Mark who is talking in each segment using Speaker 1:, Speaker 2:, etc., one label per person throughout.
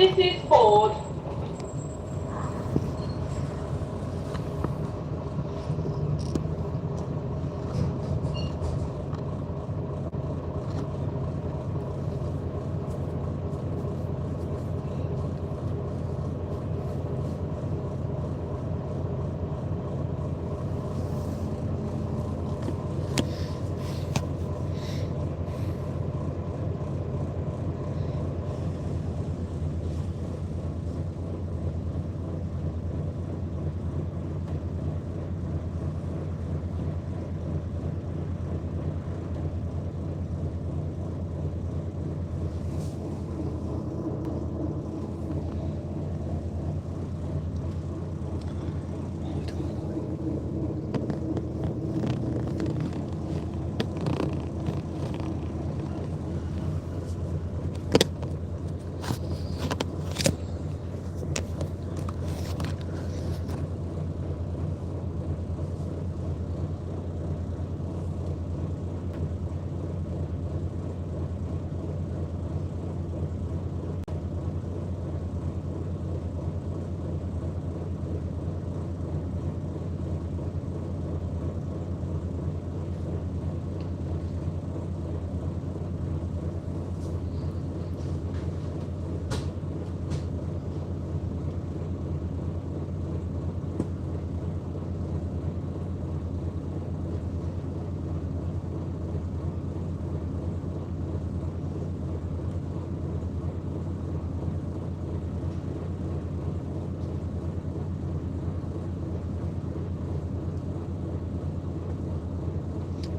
Speaker 1: This is Ford.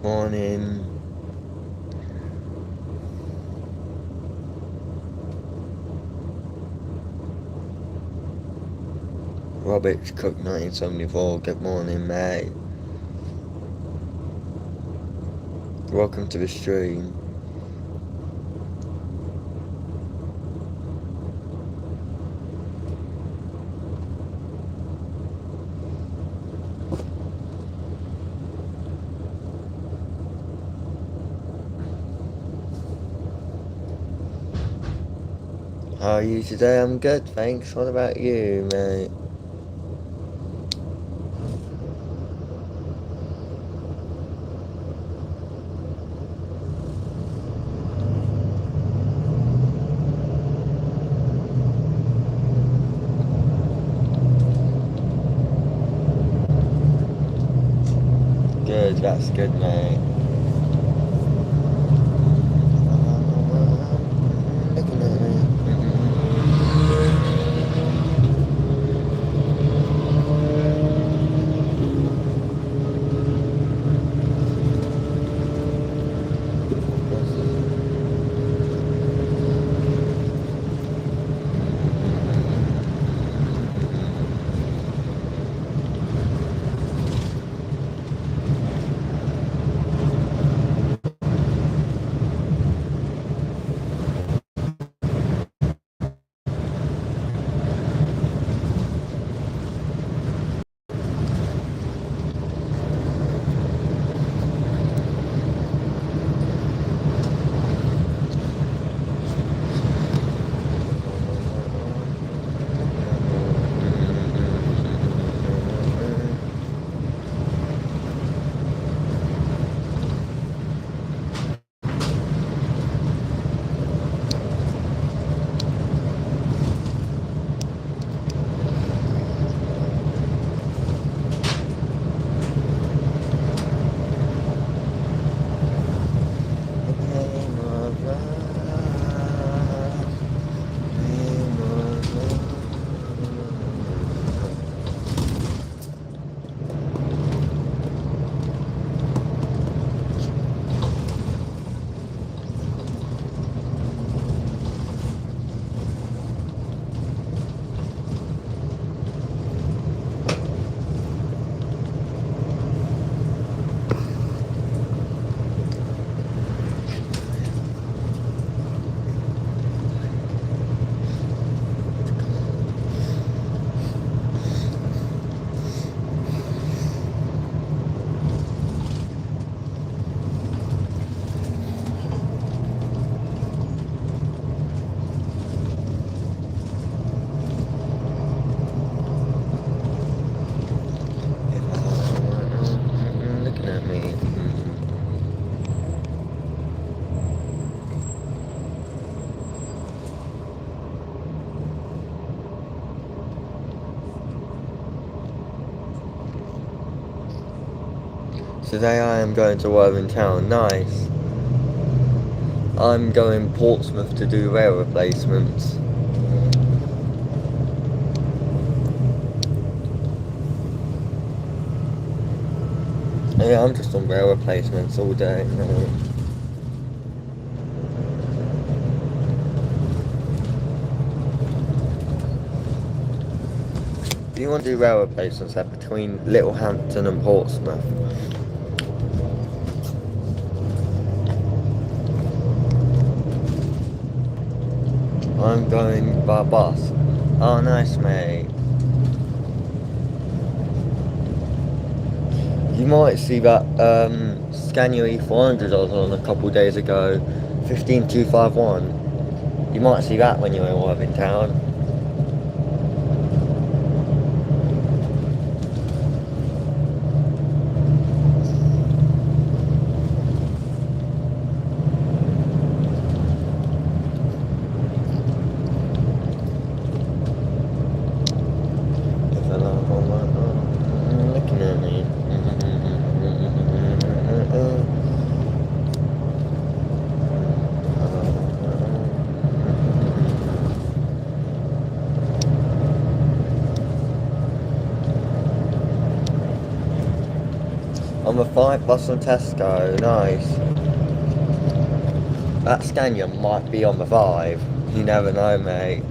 Speaker 2: Morning. Roberts Cook 1974. Good morning, mate. Welcome to the stream. How are you today? I'm good, thanks. What about you, mate? Good, that's good, mate. Looking at me. Today I am going to Worthing Town. Nice. I'm going Portsmouth to do rail replacements. Yeah, I'm just on rail replacements all day. Do you want to do rail replacements between Littlehampton and Portsmouth? I'm going by bus. Oh, nice, mate. You might see that Scania E400 I was on a couple days ago, 15251. You might see that when you're in Worthing Town. Looking at me. On the 5 bus on Tesco, nice. That Scania might be on the 5. You never know, mate.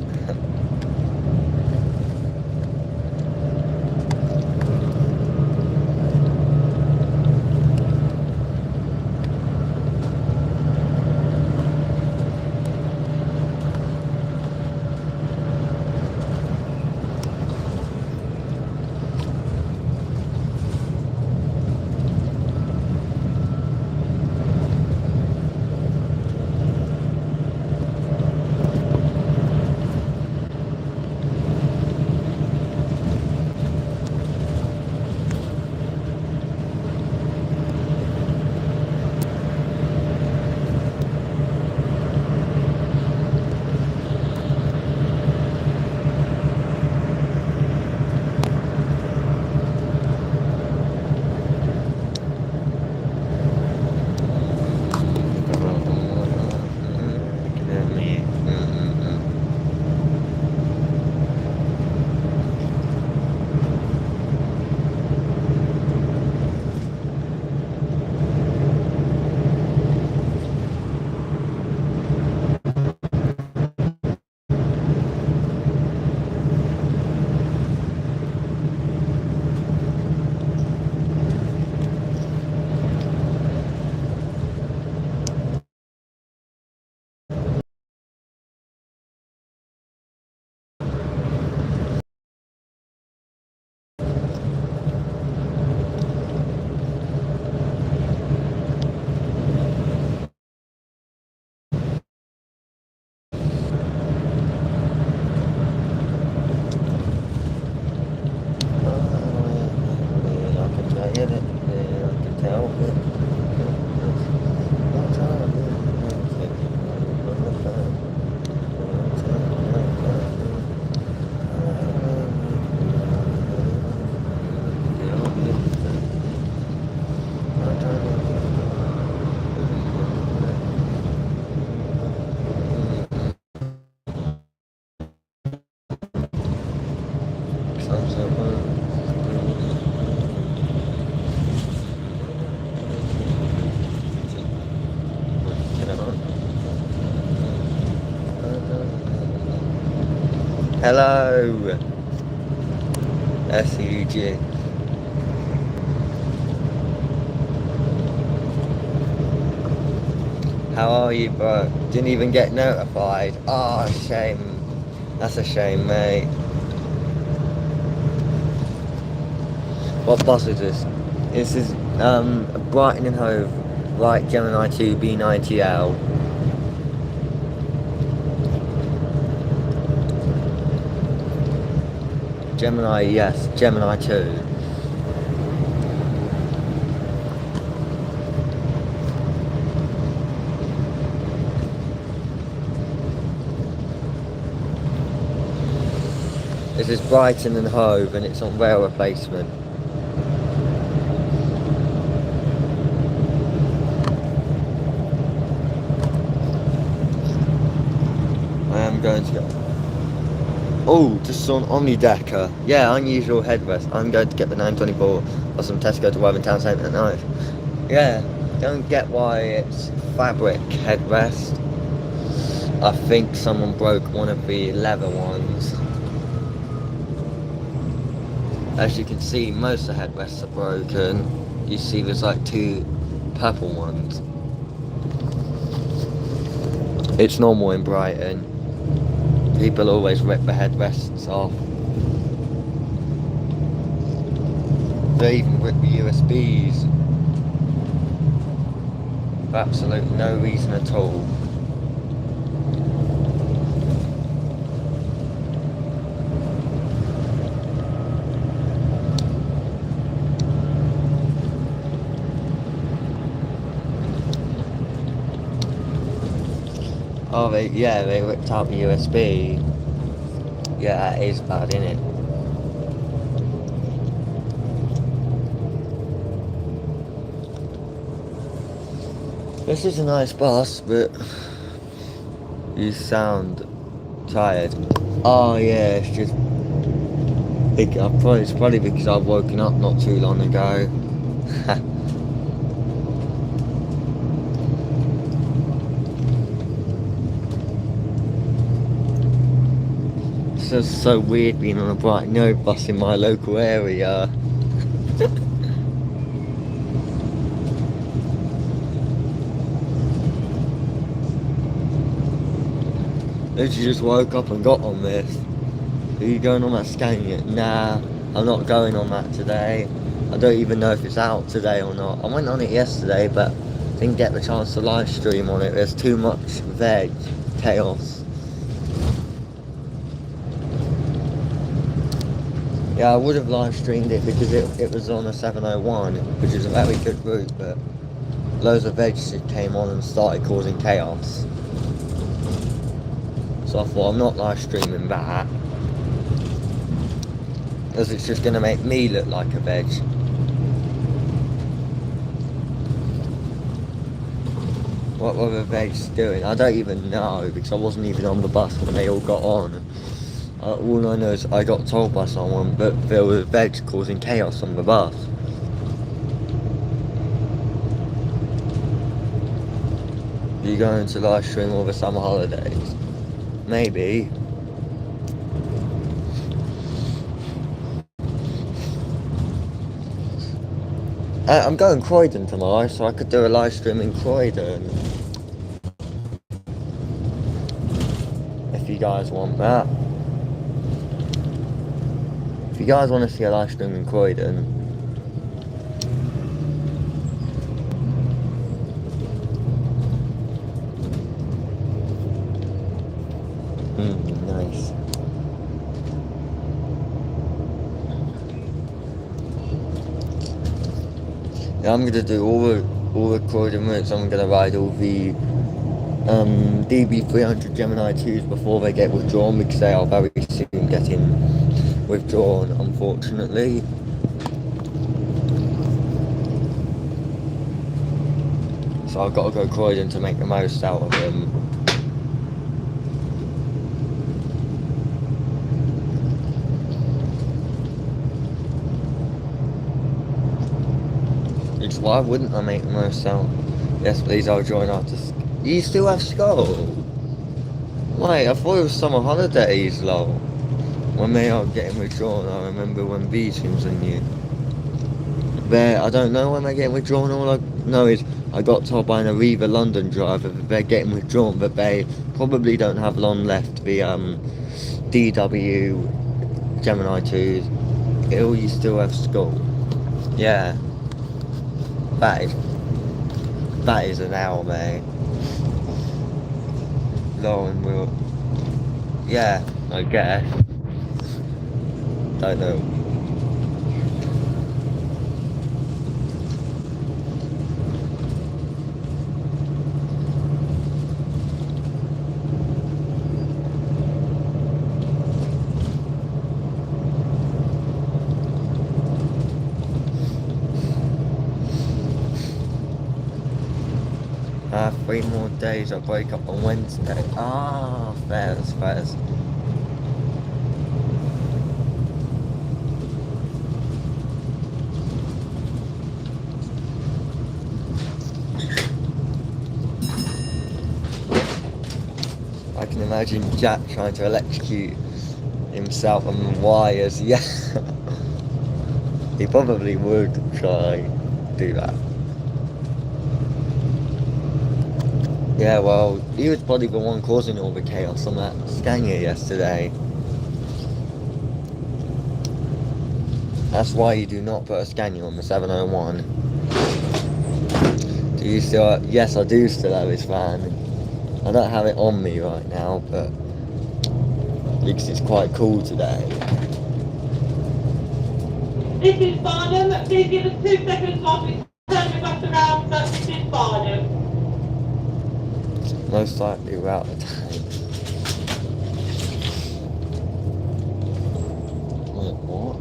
Speaker 2: Hello, SUG. How are you, bro? Didn't even get notified. Oh, shame. That's a shame, mate. What bus is this? This is Brighton and Hove, right, Gemini 2 B90L. Gemini, yes, Gemini 2. This is Brighton and Hove and it's on rail replacement. going to go. Oh, just saw an Omnidecker. Yeah, unusual headrest. I'm going to get the 924 or some Tesco to Woven Town Centre at night. Yeah, don't get why it's fabric headrest. I think someone broke one of the leather ones. As you can see, most of the headrests are broken. You see there's like 2 purple ones. It's normal in Brighton. People always rip the headrests off. They even rip the USBs. For absolutely no reason at all. Oh, they ripped out the USB. Yeah, that is bad, isn't it? This is a nice bus, but you sound tired. Oh yeah, it's just it's probably because I've woken up not too long ago. It's just so weird being on a Brighton Road bus in my local area. Literally just woke up and got on this. Are you going on that scanning it? Nah, I'm not going on that today. I don't even know if it's out today or not. I went on it yesterday, but didn't get the chance to live stream on it. There's too much veg chaos. Yeah, I would have live streamed it because it was on a 701, which is a very good route, but loads of veg came on and started causing chaos. So I thought I'm not live streaming that, as it's just going to make me look like a veg. What were the vegs doing? I don't even know, because I wasn't even on the bus when they all got on. All I know is I got told by someone that there were veg causing chaos on the bus. Are you going to live stream over summer holidays? Maybe. I'm going Croydon tomorrow, so I could do a live stream in Croydon. If you guys want that. If you guys want to see a live stream in Croydon. Nice. Yeah, I'm gonna do all the Croydon routes. I'm gonna ride all the DB300 Gemini 2s before they get withdrawn, because they are very soon getting withdrawn, unfortunately. So I've got to go Croydon to make the most out of them. Why wouldn't I make the most out? Yes, please, I'll join after. You still have Skull? Wait, I thought it was summer holidays, lol. When they are getting withdrawn, I remember when V-Tunes and you. I don't know when they're getting withdrawn. All I know is I got told by an Arriva London driver that they're getting withdrawn, but they probably don't have long left. The DW Gemini 2s. You still have Skull. Yeah. That is an hour, mate. Lauren will. Yeah, I guess. Don't know. 3 more days. I break up on Wednesday. Ah, fairs. I can imagine Jack trying to electrocute himself on the wires. Yeah, he probably would try to do that. Yeah, well, he was probably the one causing all the chaos on that Scania yesterday. That's why you do not put a Scania on the 701. Do you still? Yes, I do still have his fan. I don't have it on me right now, but because it's quite cool today.
Speaker 1: This is Barnum. Please give us 2 seconds whilst we turn the bus around. So this is Barnum.
Speaker 2: Most likely we're out of time. Wait, what?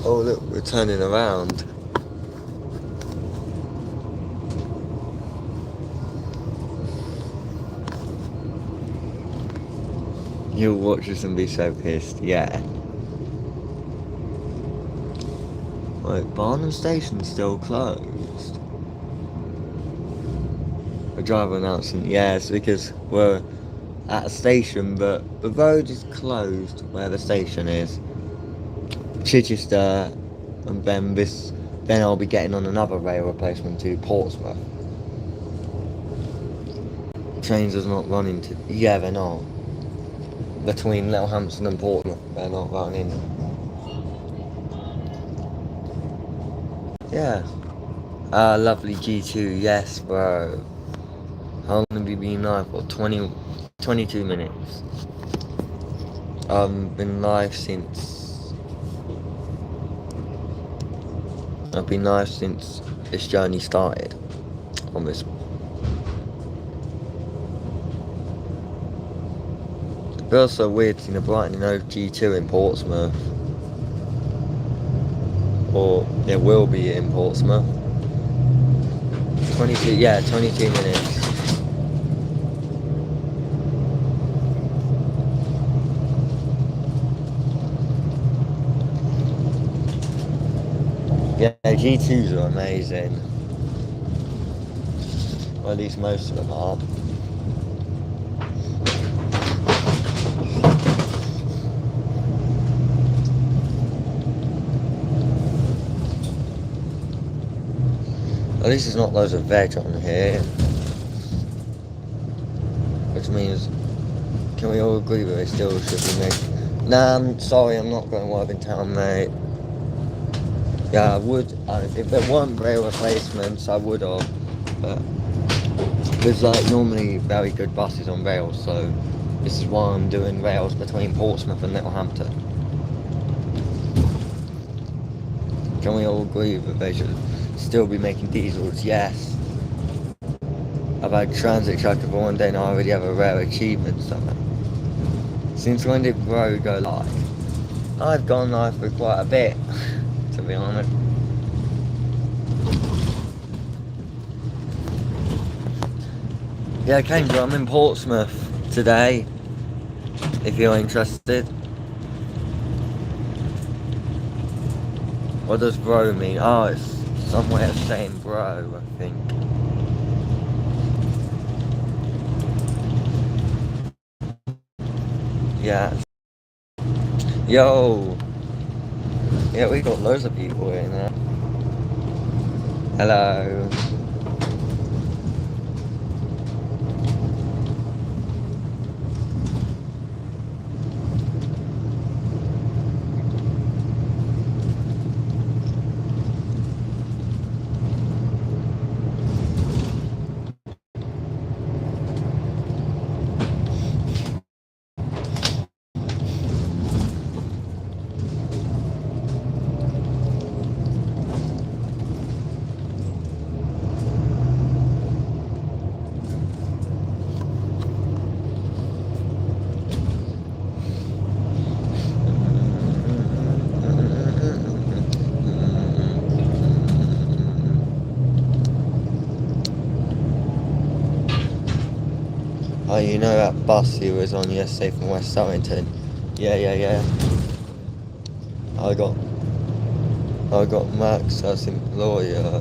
Speaker 2: Oh look, we're turning around. You'll watch this and be so pissed, yeah. Wait, Barnum Station's still closed. A driver announcing, yes, because we're at a station, but the road is closed where the station is. Chichester, and then I'll be getting on another rail replacement to Portsmouth. Trains is not running to, yeah, they're not. Between Littlehampton and Portsmouth, they're not running. Yeah. Lovely G2, yes, bro. How long have you been live for? 22 minutes. Been live since... I've been live since this journey started. On this. It feels so weird seeing a Brighton and Hove G2 in Portsmouth. Or it will be in Portsmouth. 22 minutes. Yeah, G2s are amazing. Or at least most of them are. At least there's not loads of veg on here. Which means, can we all agree that they still should be making... Nah, I'm sorry, I'm not going to work in town, mate. Yeah, I would, if there weren't rail replacements, I would have, but there's like normally very good buses on rails, so this is why I'm doing rails between Portsmouth and Littlehampton. Can we all agree that they should still be making diesels? Yes. I've had transit tracker for one day and I already have a rare achievement somewhere. Since when did Bro go live? I've gone live for quite a bit, to be honest. Yeah, Kendra, I'm in Portsmouth today, if you're interested. What does bro mean? Oh, it's some way of saying bro, I think. Yeah. Yo! Yeah, we got loads of people in there. Hello. Oh, you know that bus he was on yesterday from West Surrington? Yeah. I got Max as employer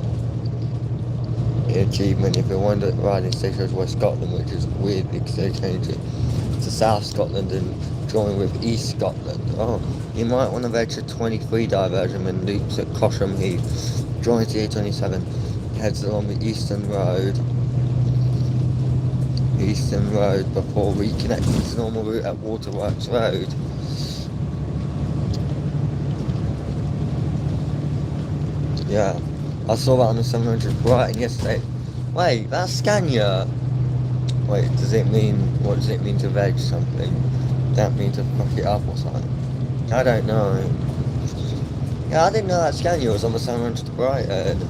Speaker 2: achievement if you wanted riding station West Scotland, which is weird because they changed it to South Scotland and join with East Scotland. Oh, you might want to venture 23 diversion and loops at Cosham Heath. Joins the A27, heads along the Eastern Road before reconnecting to normal route at Waterworks Road. Yeah, I saw that on the 700 Brighton yesterday. Wait, that's Scania. Wait, what does it mean to veg something? That means to fuck it up or something? I don't know. Yeah, I didn't know that Scania was on the 700 Brighton.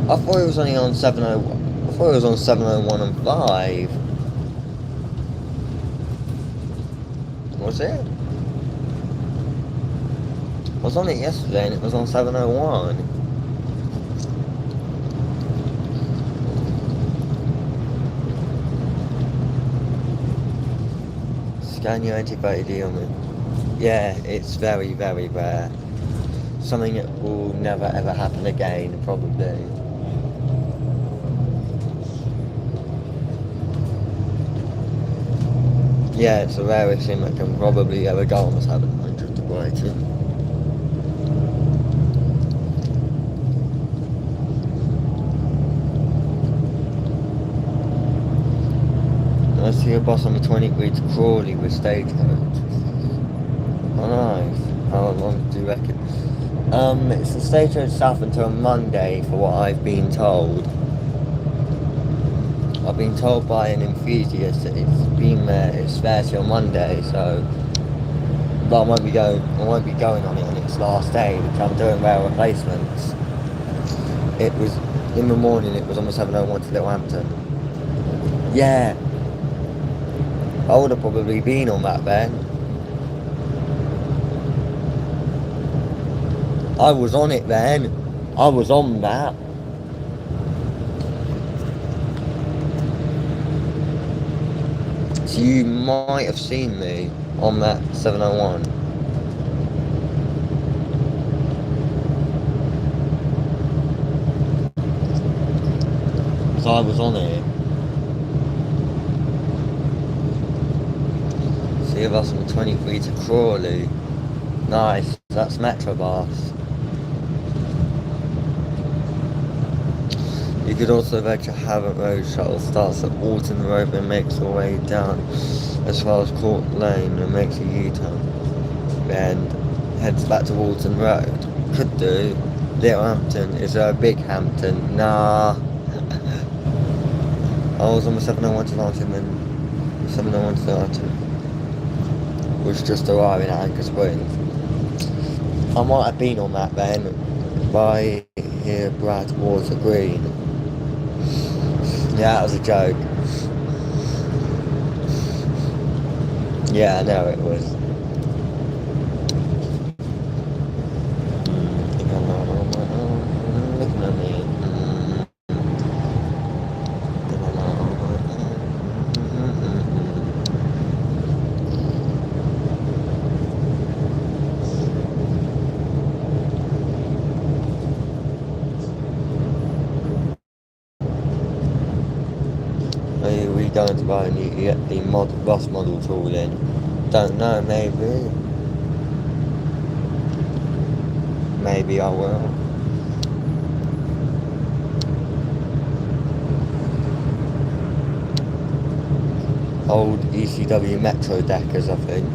Speaker 2: I thought it was only on 701. I thought it was on 701 and 5. Was it? I was on it yesterday and it was on 701. Scania antibody deal. Yeah, it's very, very rare. Something that will never ever happen again, probably. Yeah, it's the rarest thing that can probably ever go on the 700 to Brighton. I see a bus on the 23 to Crawley with Stagecoach. Oh, nice. How long do you reckon? It's the Stagecoach South until Monday, for what I've been told. I've been told by an enthusiast that it's there till Monday, so. But I won't be going on it on its last day, which I'm doing rail replacements. It was in the morning. It was on the 701 to Littlehampton. Yeah. I would have probably been on that then. I was on it then. I was on that. So you might have seen me on that 701. So I was on it. See a bus from 23 to Crawley. Nice, that's Metrobus. You could also venture Havant Road shuttle starts at Alton Road and makes her way down as far as Court Lane and makes a U-turn. Then heads back to Alton Road. Could do. Littlehampton is a big Hampton. Nah. I was on the 701 to Lantern and 701 to Lantern was just arriving at Anchor Springs. I might have been on that then by here Brad Water Green. Yeah, that was a joke. Yeah, I know it was. Looking at me. Are we going to buy a new bus model tool in? Don't know, maybe. Maybe I will. Old ECW Metro deckers, I think.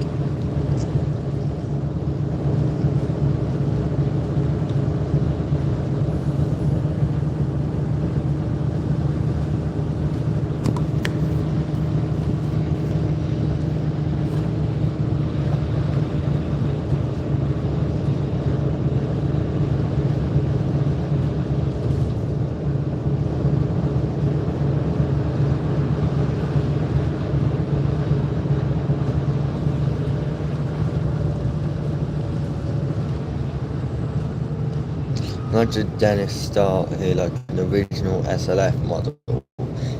Speaker 2: Imagine Dennis Starr here, like an original SLF model.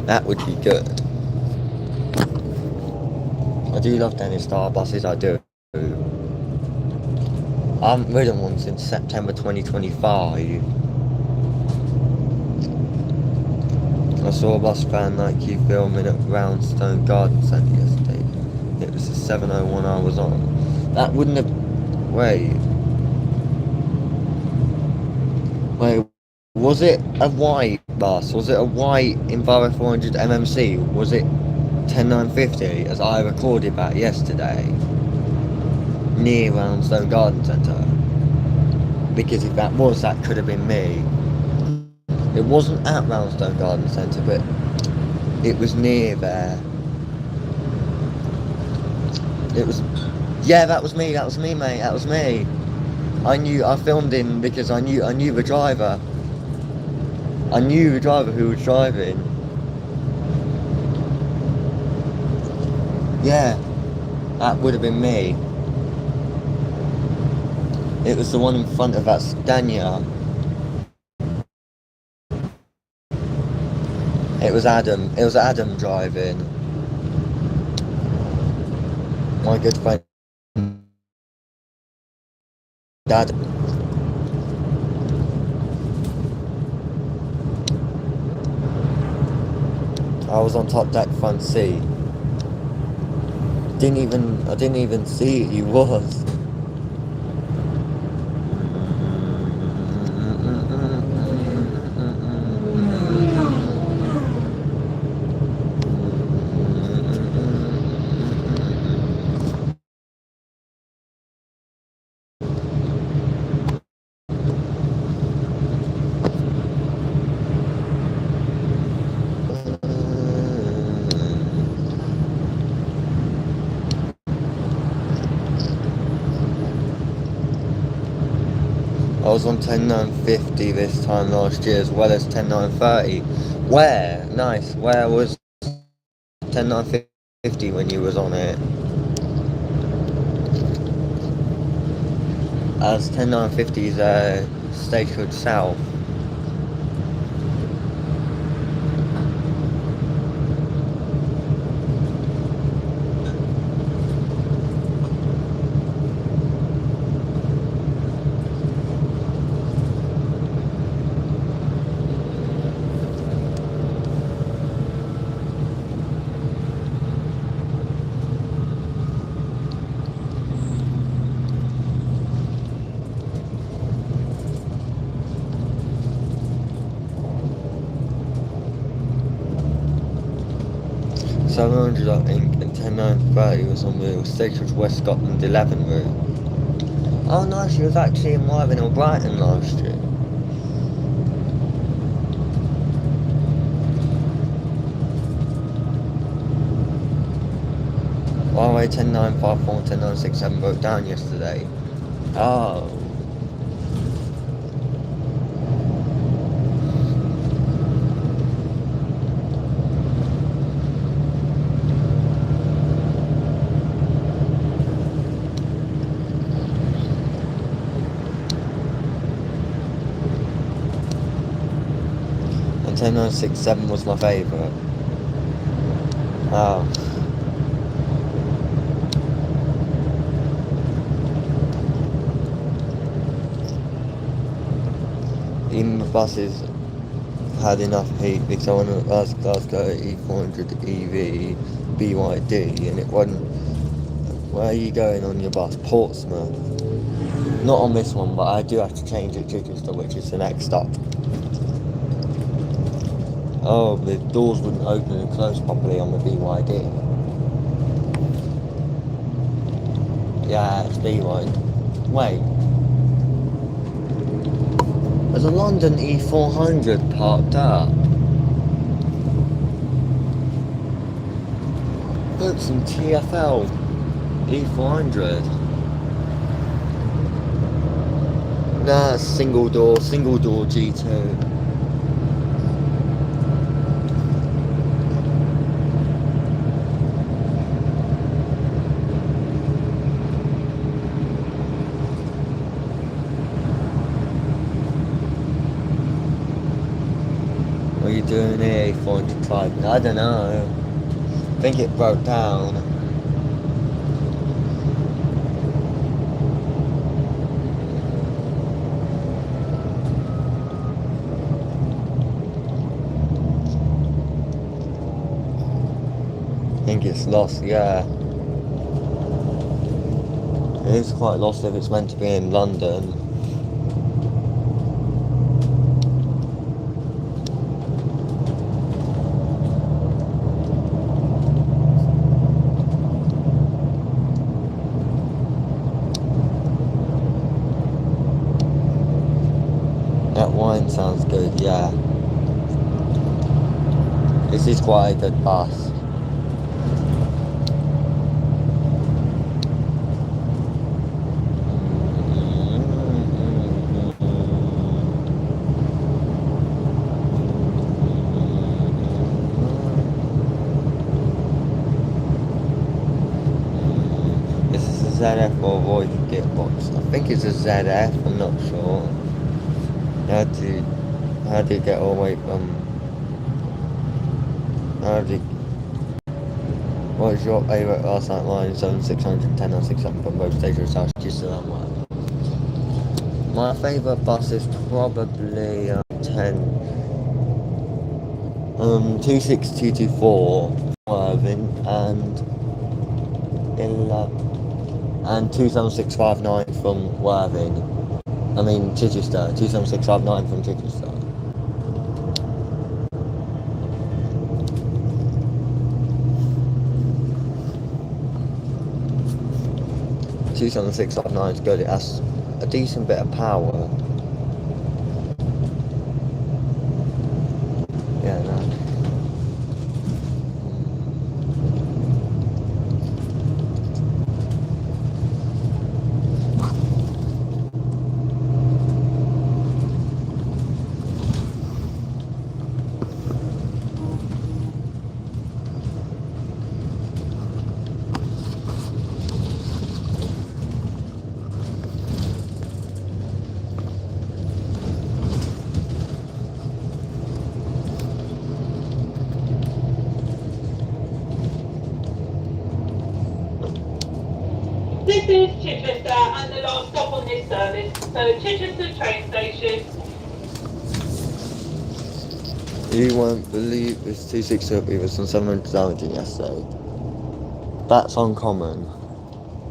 Speaker 2: That would be good. I do love Dennis Starr buses, I do. I haven't ridden one since September 2025. I saw a bus fan like you filming at Brownstone Garden Centre yesterday. It was the 701 I was on. That wouldn't have... Wait, was it a white bus? Was it a white Enviro 400 MMC? Was it 10950 as I recorded that yesterday? Near Brownstone Garden Centre? Because if that was, that could have been me. It wasn't at Brownstone Garden Centre, but it was near there. It was... Yeah, that was me, mate, that was me. I filmed him because I knew the driver. I knew the driver who was driving. Yeah, that would have been me. It was the one in front of that Scania. It was Adam driving. My good friend Dad. I was on top deck front seat. I didn't even see it, he was. I was on 10950 this time last year as well as 10930. Where? Nice. Where was 10950 when you was on it? As 10950's Stagecoach South. $700 I think, and 10930 was on the Stagecoach West Scotland 11 route. Oh nice, you was actually in Wyvern or Brighton last year. Huawei 10954 and 10967 broke down yesterday. Oh. And 10967 was my favourite. Oh. Even the buses had enough heat because I went on last Glasgow E400 EV BYD and it wasn't... Where are you going on your bus? Portsmouth. Not on this one, but I do have to change at Chichester, which is the next stop. Oh, the doors wouldn't open and close properly on the BYD. Yeah, it's BYD. Wait. There's a London E400 parked up. Look, some TfL E400. Nah, single door G2. typing. I don't know. I think it broke down. I think it's lost, yeah. It is quite lost if it's meant to be in London. That wine sounds good, yeah. This is quite a good bus. This is a ZF or Void gearbox. I think it's a ZF, I'm not sure. How do you get all the way from... What is your favourite last night line? 7610 or 67 from both stations South Gippsland one? My favourite bus is probably 26224 Worthing and 27659 from Worthing. I mean Chichester, 27659 from Chichester. 27659 is good, it has a decent bit of power. Yeah, no.
Speaker 1: This is Chichester and the last stop on this service. So Chichester train station.
Speaker 2: You won't believe this 260 was on 700 damaging yesterday. That's uncommon.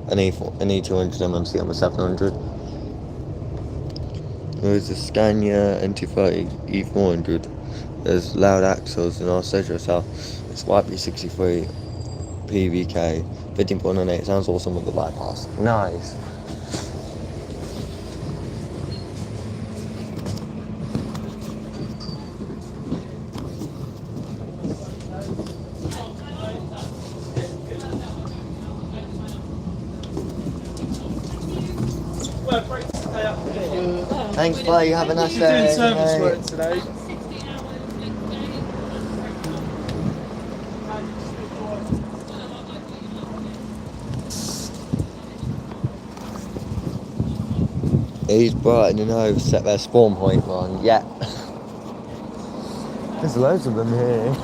Speaker 2: An E200 MMC on the 700. There is a Scania NT30 E400. There's loud axles in our schedule, so it's YP63 PVK 15.98. Sounds awesome with the bypass. Nice. Thanks, bye. Have a nice day.
Speaker 3: Doing service work today.
Speaker 2: East Brighton and Hove set their spawn point on. Yeah. There's loads of them here.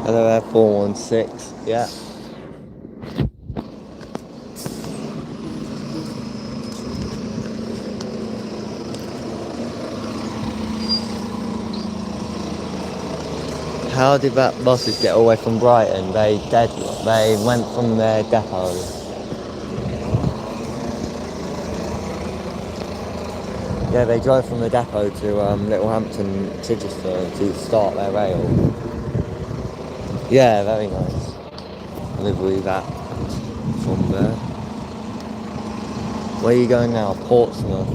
Speaker 2: Hello, Air 416. Yeah. How did that buses get away from Brighton? They went from their depot. Yeah, they drove from the depot to Littlehampton, Chichester to start their rail. Yeah, very nice. Livery that from there. Where are you going now? Portsmouth.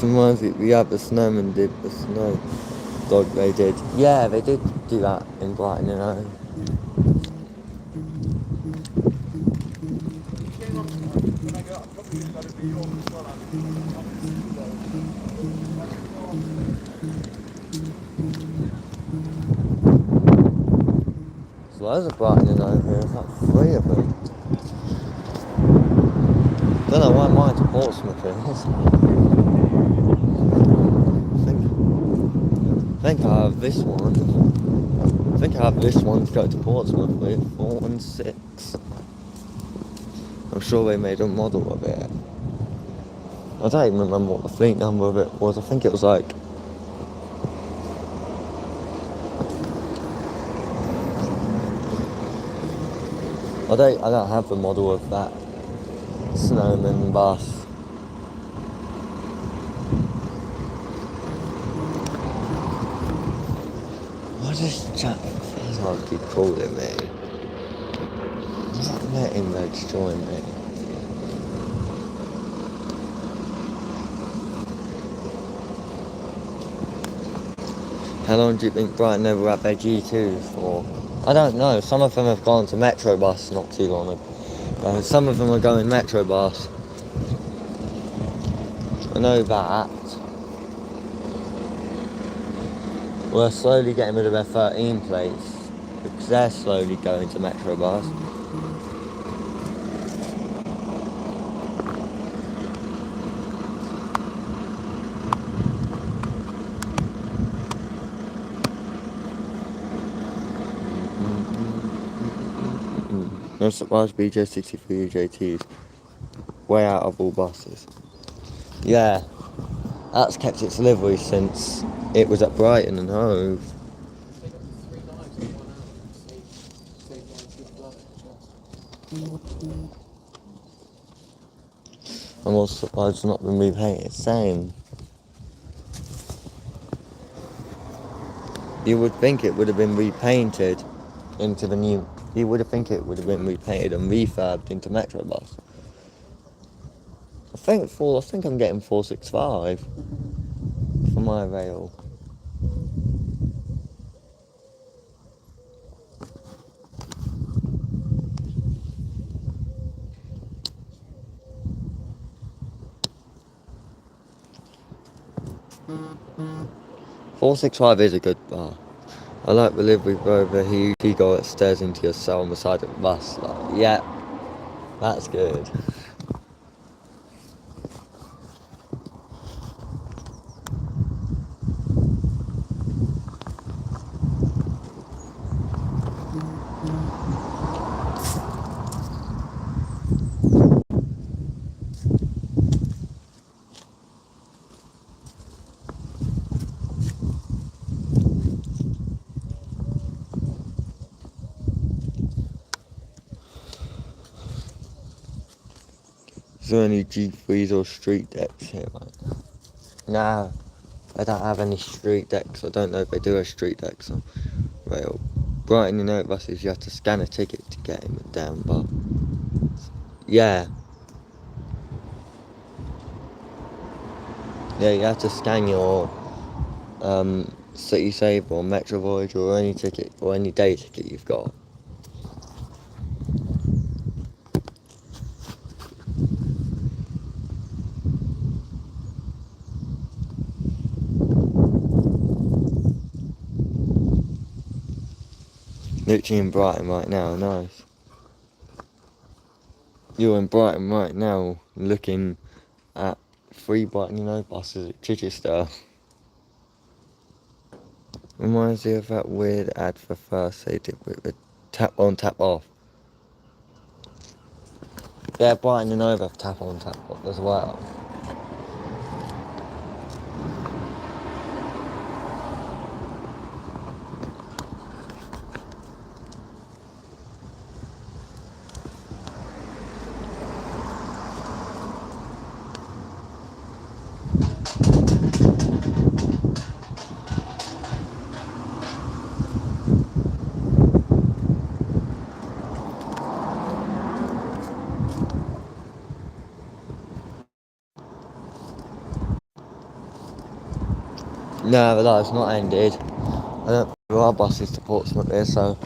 Speaker 2: reminds me, we had the snowman did the snow dog they did. Yeah, they did do that in Brighton, you know. There's loads of Brighton over here, there's like 3 of them. Don't know why mine's Portsmouth is. I think I have this one. I think I have this one to go to Portsmouth with, 4 and 6. I'm sure they made a model of it. I don't even remember what the fleet number of it was. I think it was like... I don't have the model of that snowman bus. What does Jack Fazard keep calling me? I'm not letting Reg join me. How long do you think Brighton never had their G2s for? I don't know. Some of them have gone to Metrobus not too long ago. Some of them are going Metrobus. I know that. We're slowly getting rid of their 13 plates because they're slowly going to Metrobus. No surprise, BJ63 JTs way out of all buses. Yeah, that's kept its livery since it was at Brighton and Hove. I'm also surprised it's not been repainted. Same. You would think it would have been repainted into the new... You would think it would have been repainted and refurbed into Metrobus. I think I'm getting 465 for my rail. $465 is a good bar. I like the livery rover. You go upstairs into your cell on the side of the bus. Like, yeah, that's good. Is there any G3s or street decks here right now? No, I don't have any street decks. I don't know if they do a street decks on rail. Brighton, you know, buses you have to scan a ticket to get in down, but yeah. Yeah, you have to scan your City Saver or Metro Voyager or any ticket or any day ticket you've got. Literally in Brighton right now, nice. You're in Brighton right now looking at 3 Brighton, you know, buses at Chichester. Reminds me of that weird ad for First they did with the tap on, tap off. Yeah, Brighton and Over have tap on, tap off as well. No, but that's not ended. I don't think there are buses to Portsmouth here, so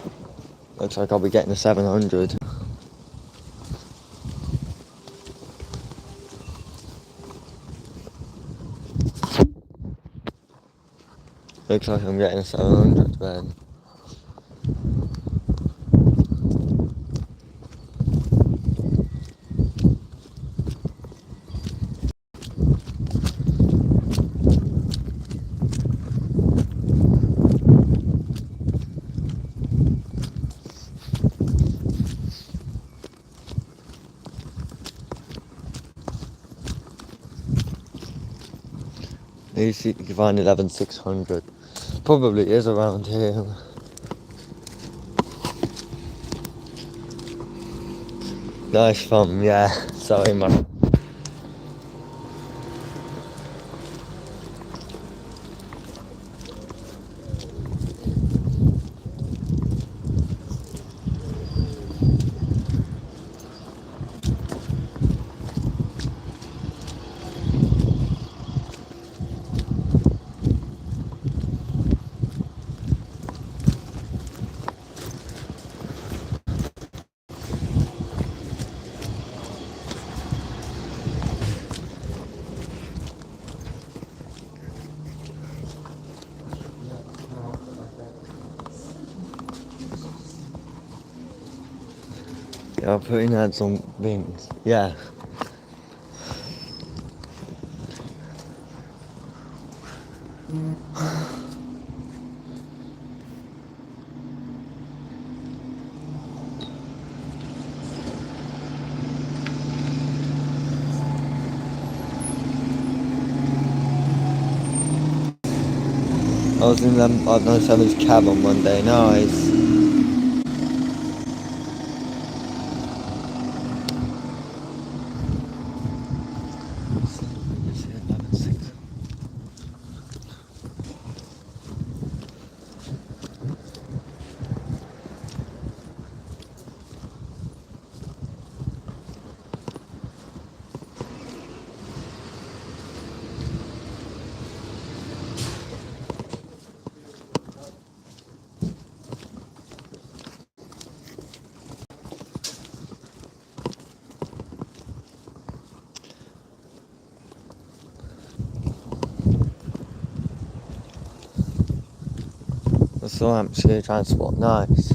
Speaker 2: looks like I'll be getting a 700. Looks like I'm getting a 700 then. You see, you can find 11,600. Probably is around here. Nice fun, yeah. Sorry, man. Yeah, I'm putting ads on things. Yeah. I was in them 597's cab on Monday, nice. That's all Hampshire transport, nice.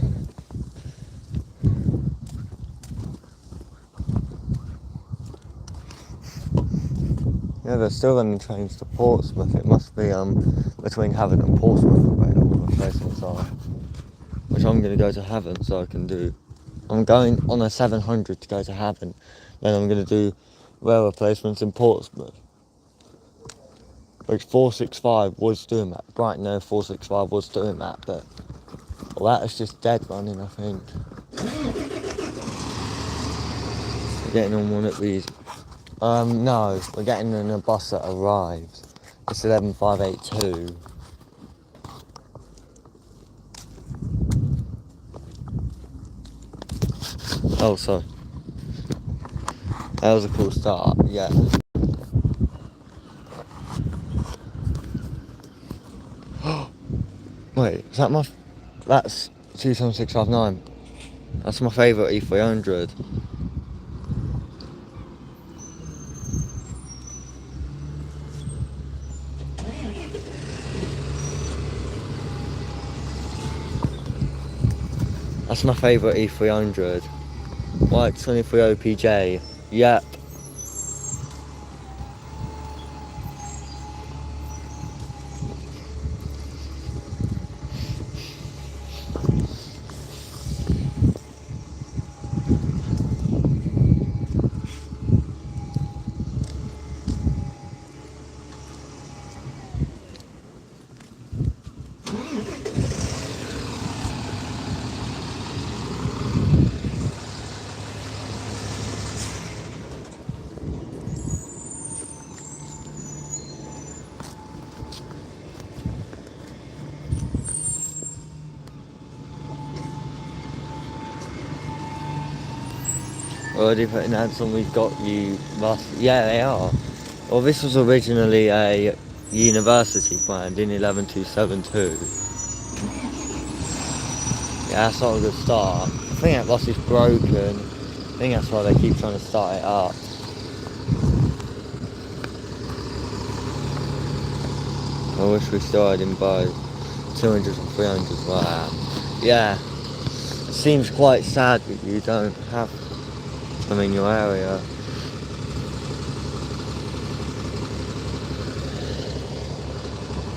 Speaker 2: Yeah, they're still running trains to Portsmouth. It must be between Havant and Portsmouth where all the placements are. Which I'm going to go to Havant so I can do. I'm going on a 700 to go to Havant. Then I'm going to do rail replacements in Portsmouth. Which 465 was doing that. Right now 465 was doing that, but well, that is just dead running, I think. We're getting on one of these. No, we're getting in a bus that arrives. It's 11582. Oh, sorry. That was a cool start, yeah. Wait, is that my... That's 27659. That's my favourite E300. That's my favourite E300. White 23 OPJ. Yep. Already putting ads on We've Got You bus. Yeah, they are. Well, this was originally a University brand in 11272. Yeah, that's not a good start. I think that bus is broken. I think that's why they keep trying to start it up. I wish we started in both 200s and 300s like that. Yeah, it seems quite sad that you don't have them in your area.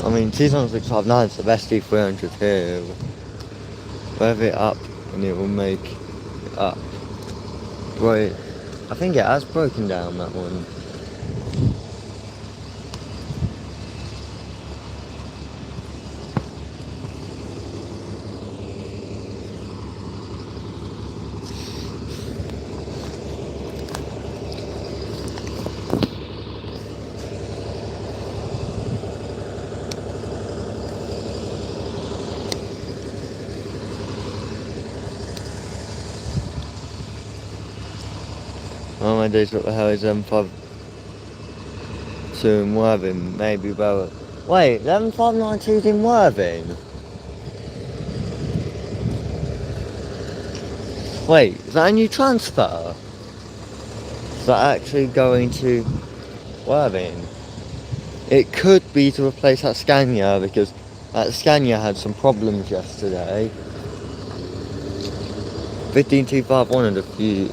Speaker 2: I mean, 2659 is the best D300 here. Rev it up and it will make it up. Right, I think it has broken down, that one. Oh my days, what the hell is M52 in Worthing? Maybe about. Wait, 11592's in Worthing? Wait, is that a new transfer? Is that actually going to Worthing? It could be to replace that Scania, because that Scania had some problems yesterday. 15251 and a few.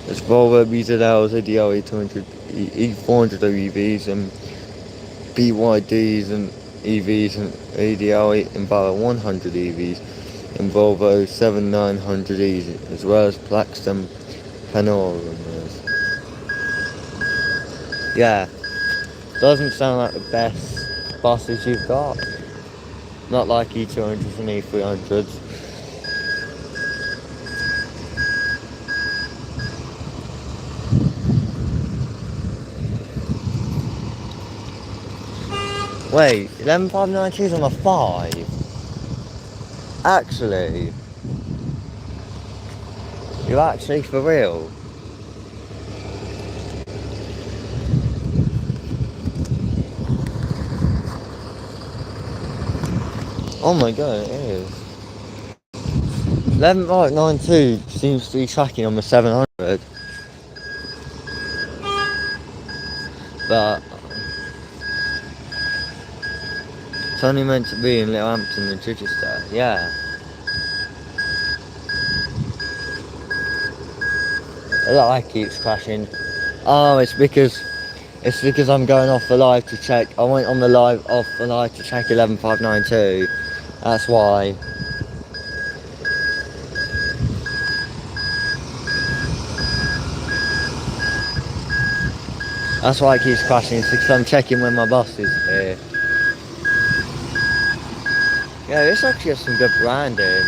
Speaker 2: There's Volvo, BZLs, ADL 800, E400 EVs and BYDs and EVs and ADL 8 and Bauer 100 EVs and Volvo 7900Es, as well as Blackstone Panoramas. Yeah, doesn't sound like the best buses you've got. Not like E200s and E300s. Wait, 11592's on a 5? Actually? You're actually for real? Oh my god, it is. 11592 seems to be tracking on the 700. But it's only meant to be in Littlehampton and Chichester, yeah. The light keeps crashing. Oh, it's because I'm going off the live to check. I went on the live off the live to check 11592. That's why. That's why it keeps crashing. It's because I'm checking when my bus is here. Yeah, this actually has some good branding.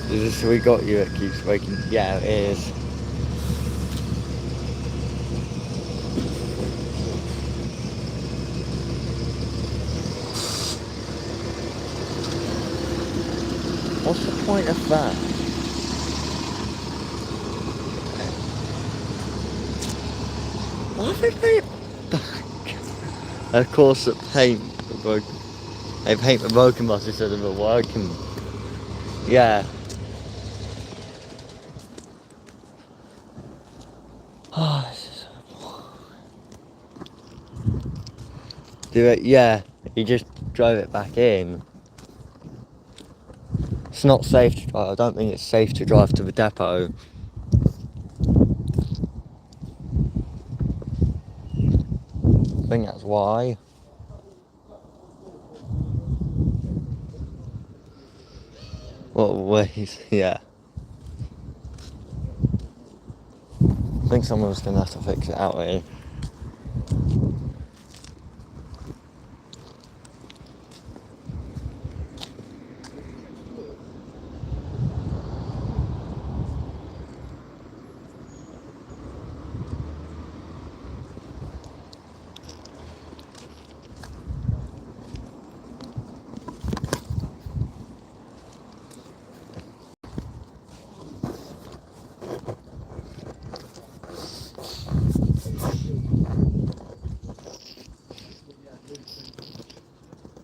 Speaker 2: Is this we got you? It keeps waking. Yeah, it is. What's the point of that? Why have they paint back? Of course, they paint the broken bus instead of a working. Yeah. Oh, this is do it, yeah. He just drove it back in. It's not safe to drive. I don't think it's safe to drive to the depot. I think that's why. What ways? Yeah. I think someone's gonna have to fix it out here.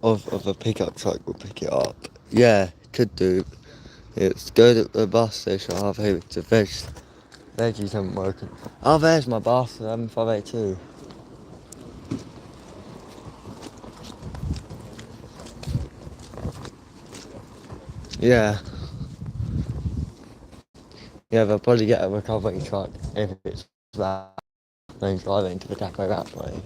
Speaker 2: Of a pickup truck will pick it up. Yeah, could do. It's good at the bus station. I've heard the veggies haven't working. Oh, there's my bus, 582. Yeah. Yeah, they'll probably get a recovery truck if it's that. Then drive it into the depot that way.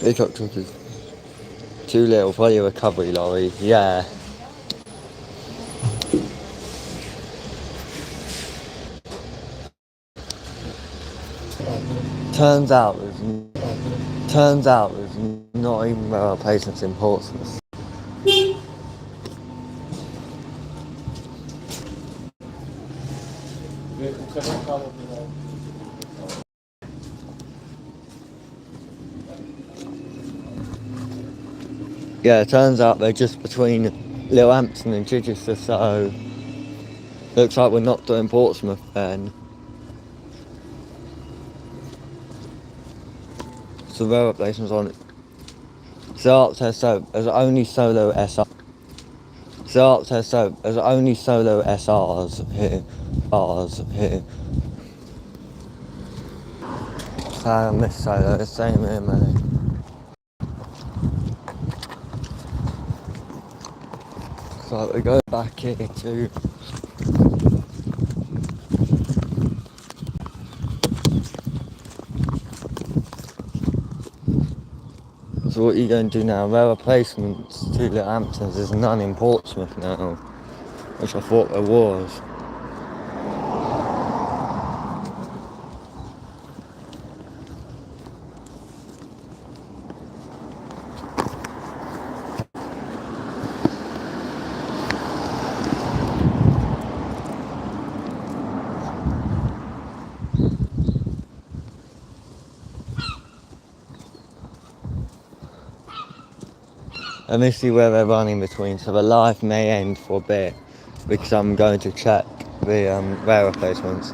Speaker 2: Pickup truck is too little for your recovery lorry. Yeah. Turns out there's not even rail replacements in Portsmouth. Yeah, it turns out they're just between Littlehampton and Chichester, so looks like we're not doing Portsmouth then. So rail replacements on it. So up there, so there's only solo SR. So up there, so there's only solo SRs here. Here. So I miss solo, the same here, mate. So we go back here to so what are you going to do now? Rail replacements to Littlehampton, there's none in Portsmouth now, which I thought there was. Let me see where they're running between, so the live may end for a bit because I'm going to check the rail replacements.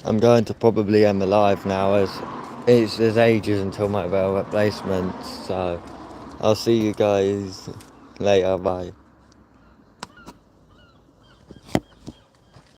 Speaker 2: I'm going to probably end the live now as there's ages until my rail replacement, so I'll see you guys later, bye.